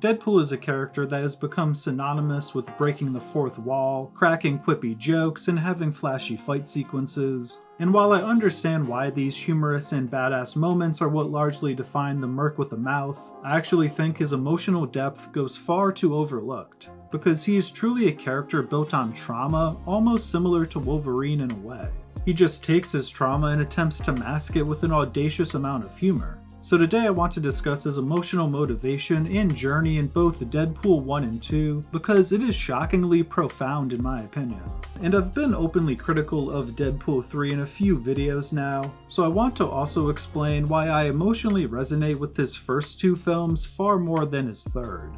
Deadpool is a character that has become synonymous with breaking the fourth wall, cracking quippy jokes, and having flashy fight sequences. And while I understand why these humorous and badass moments are what largely define the merc with a mouth, I actually think his emotional depth goes far too overlooked, because he is truly a character built on trauma, almost similar to Wolverine in a way. He just takes his trauma and attempts to mask it with an audacious amount of humor. So today I want to discuss his emotional motivation and journey in both Deadpool 1 and 2, because it is shockingly profound in my opinion. And I've been openly critical of Deadpool 3 in a few videos now, so I want to also explain why I emotionally resonate with his first two films far more than his third.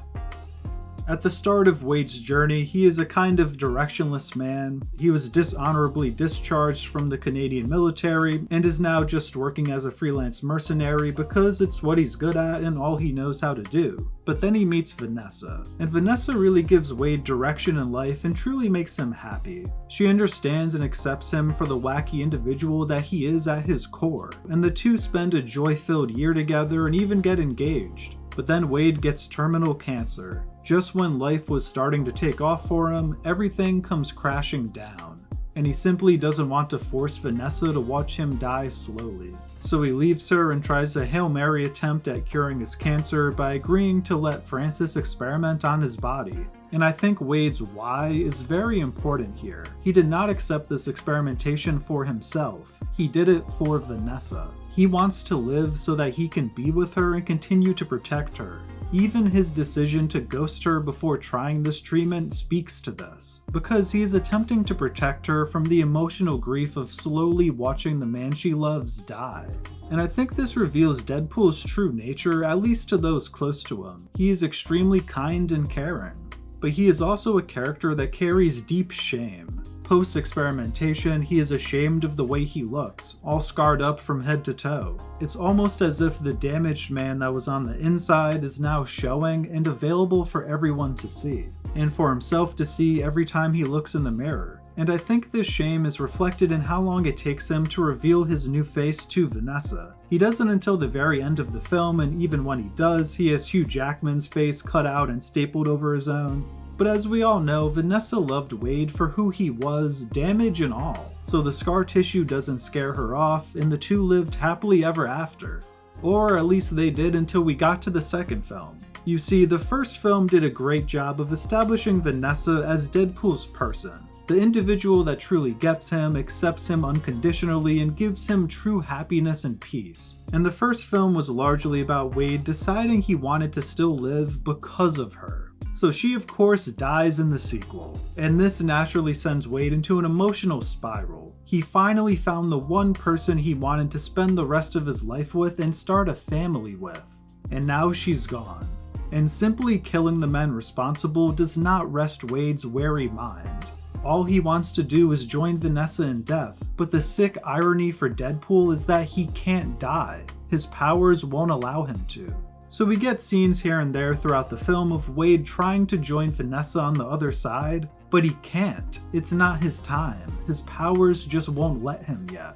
At the start of Wade's journey, he is a kind of directionless man. He was dishonorably discharged from the Canadian military and is now just working as a freelance mercenary because it's what he's good at and all he knows how to do. But then he meets Vanessa, and Vanessa really gives Wade direction in life and truly makes him happy. She understands and accepts him for the wacky individual that he is at his core, and the two spend a joy-filled year together and even get engaged. But then Wade gets terminal cancer. Just when life was starting to take off for him, everything comes crashing down, and he simply doesn't want to force Vanessa to watch him die slowly. So he leaves her and tries a Hail Mary attempt at curing his cancer by agreeing to let Francis experiment on his body. And I think Wade's why is very important here. He did not accept this experimentation for himself, he did it for Vanessa. He wants to live so that he can be with her and continue to protect her. Even his decision to ghost her before trying this treatment speaks to this, because he is attempting to protect her from the emotional grief of slowly watching the man she loves die. And I think this reveals Deadpool's true nature, at least to those close to him. He is extremely kind and caring, but he is also a character that carries deep shame. Post-experimentation, he is ashamed of the way he looks, all scarred up from head to toe. It's almost as if the damaged man that was on the inside is now showing and available for everyone to see, and for himself to see every time he looks in the mirror. And I think this shame is reflected in how long it takes him to reveal his new face to Vanessa. He doesn't until the very end of the film, and even when he does, he has Hugh Jackman's face cut out and stapled over his own. But as we all know, Vanessa loved Wade for who he was, damage and all, so the scar tissue doesn't scare her off, and the two lived happily ever after. Or at least they did until we got to the second film. You see, the first film did a great job of establishing Vanessa as Deadpool's person, the individual that truly gets him, accepts him unconditionally, and gives him true happiness and peace. And the first film was largely about Wade deciding he wanted to still live because of her. So she of course dies in the sequel, and this naturally sends Wade into an emotional spiral. He finally found the one person he wanted to spend the rest of his life with and start a family with, and now she's gone. And simply killing the men responsible does not rest Wade's wary mind. All he wants to do is join Vanessa in death, but the sick irony for Deadpool is that he can't die. His powers won't allow him to. So we get scenes here and there throughout the film of Wade trying to join Vanessa on the other side, but he can't. It's not his time. His powers just won't let him yet.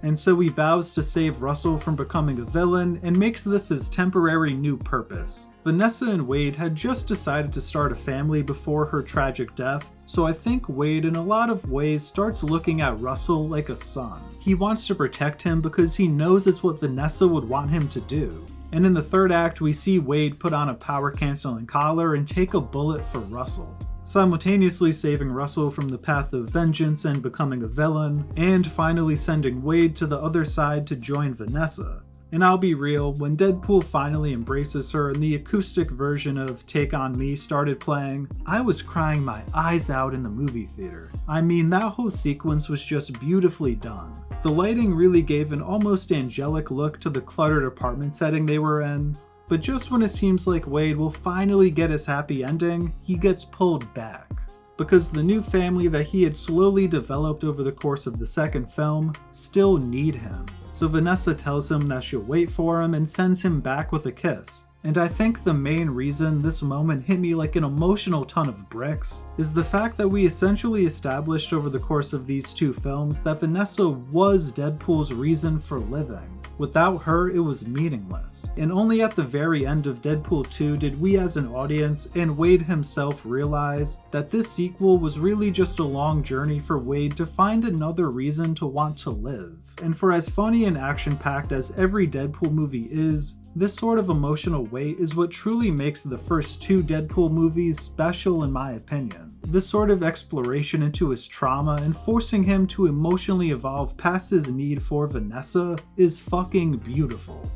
And so he vows to save Russell from becoming a villain and makes this his temporary new purpose. Vanessa and Wade had just decided to start a family before her tragic death, so I think Wade in a lot of ways starts looking at Russell like a son. He wants to protect him because he knows it's what Vanessa would want him to do. And in the third act, we see Wade put on a power-canceling collar and take a bullet for Russell, simultaneously saving Russell from the path of vengeance and becoming a villain, and finally sending Wade to the other side to join Vanessa. And I'll be real, when Deadpool finally embraces her and the acoustic version of Take On Me started playing, I was crying my eyes out in the movie theater. I mean, that whole sequence was just beautifully done. The lighting really gave an almost angelic look to the cluttered apartment setting they were in, but just when it seems like Wade will finally get his happy ending, he gets pulled back. Because the new family that he had slowly developed over the course of the second film still need him. So Vanessa tells him that she'll wait for him and sends him back with a kiss. And I think the main reason this moment hit me like an emotional ton of bricks is the fact that we essentially established over the course of these two films that Vanessa was Deadpool's reason for living. Without her, it was meaningless. And only at the very end of Deadpool 2 did we as an audience and Wade himself realize that this sequel was really just a long journey for Wade to find another reason to want to live. And for as funny and action-packed as every Deadpool movie is, this sort of emotional weight is what truly makes the first two Deadpool movies special in my opinion. This sort of exploration into his trauma and forcing him to emotionally evolve past his need for Vanessa is fucking beautiful.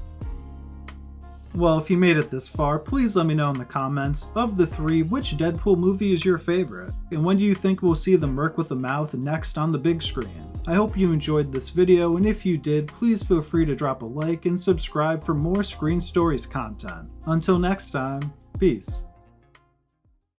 Well, if you made it this far, please let me know in the comments, of the three, which Deadpool movie is your favorite? And when do you think we'll see the merc with a mouth next on the big screen? I hope you enjoyed this video, and if you did, please feel free to drop a like and subscribe for more Screen Stories content. Until next time, peace.